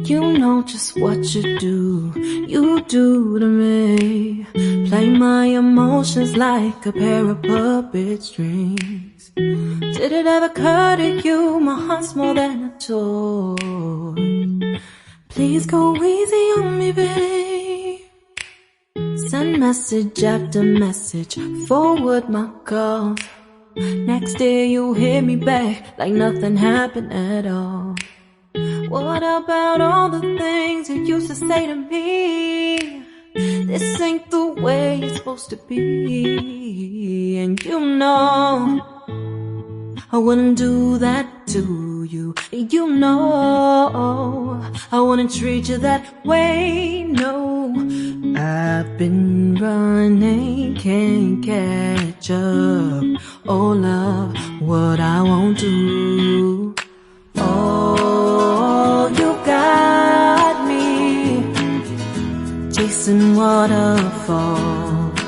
You know just what you do to me. Play my emotions like a pair of puppet strings. Did it ever occur to you my heart's more than a toy? Please go easy on me, babe. Send message after message, forward my calls. Next day you hit me back like nothing happened at all. What about all the things you used to say to me? This ain't the way it's supposed to be. And you know I wouldn't do that to you. You know I wouldn't treat you that way, no. I've been running, can't catch up. Oh love, what I won't do. Oh, you got me chasing waterfalls.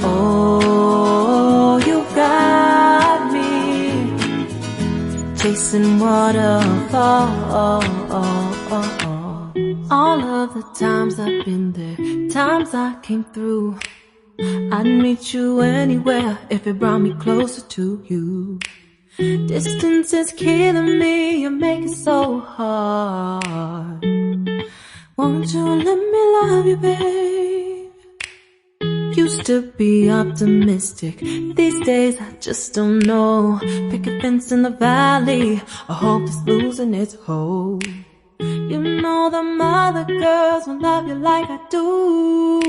Oh, you got me chasing waterfalls. All of the times I've been there, times I came through, I'd meet you anywhere if it brought me closer to you. Distance is killing me, you make it so hard. Won't you let me love you, babe? Used to be optimistic, these days I just don't know. Pick a fence in the valley, I hope it's losing its hold. You know them other girls won't love you like I do.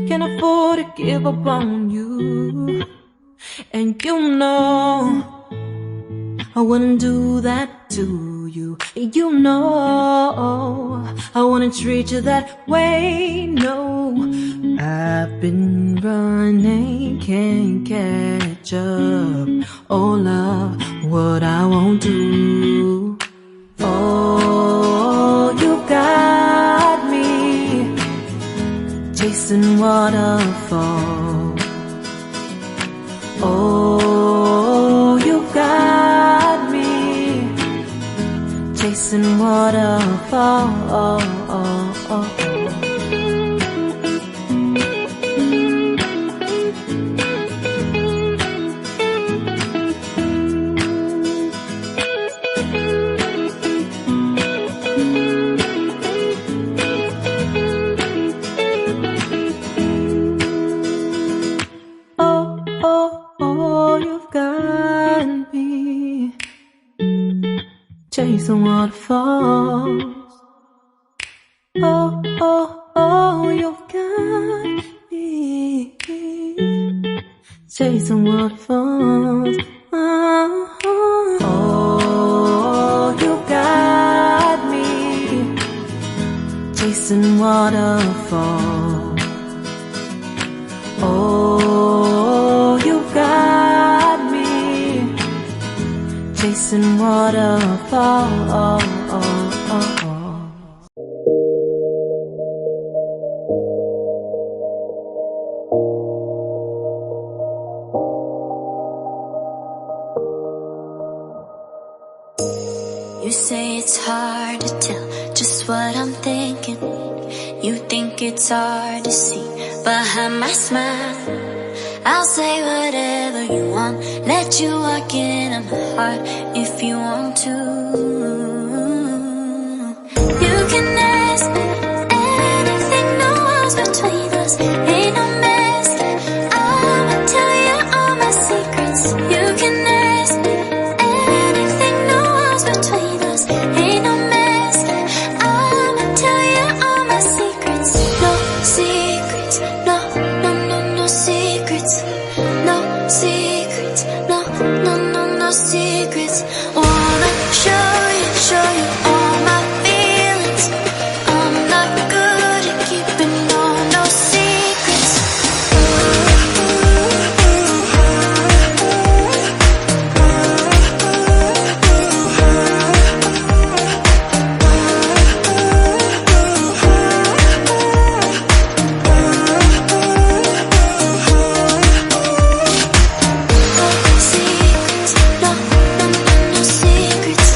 Can't afford to give up on you. And you know I wouldn't do that to you. You know I wouldn't treat you that way, no. I've been running, can't catch up. Oh love, what I won't do. Oh, you got me chasing waterfalls. Oh, you got me chasing waterfalls. Chasing waterfalls. Oh, oh, oh, you've got me chasing waterfalls. Oh, oh, you got me chasing waterfalls. Oh, you got me chasing waterfalls. You say it's hard to tell just what I'm thinking. You think it's hard to see behind my smile. I'll say whatever you want, let you walk into my heart if you want to. You can ask me anything, no walls between us, ain't no mess. I'ma tell you all my secrets. You can ask me anything, no walls between us, ain't no mess. I'ma tell you all my secrets. No secrets, no, no, no, no secrets. No secrets, no, no, no, no secrets. Wanna show you all my feelings. I'm not good at keeping no secrets. Secrets, no, no, no, no secrets.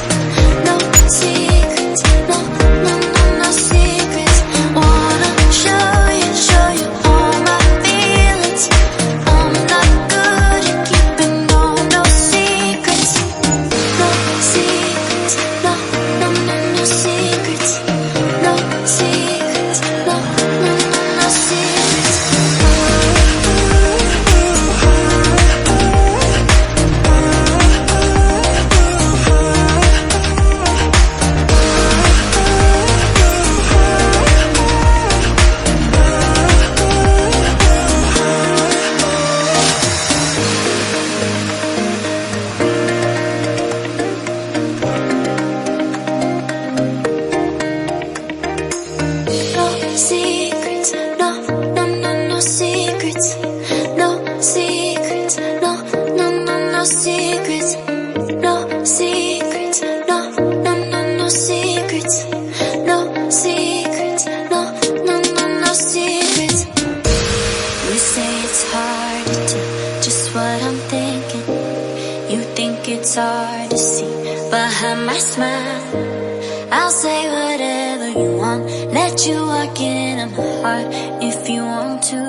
think it's hard to see behind my smile. I'll say whatever you want, let you walk into my heart if you want to.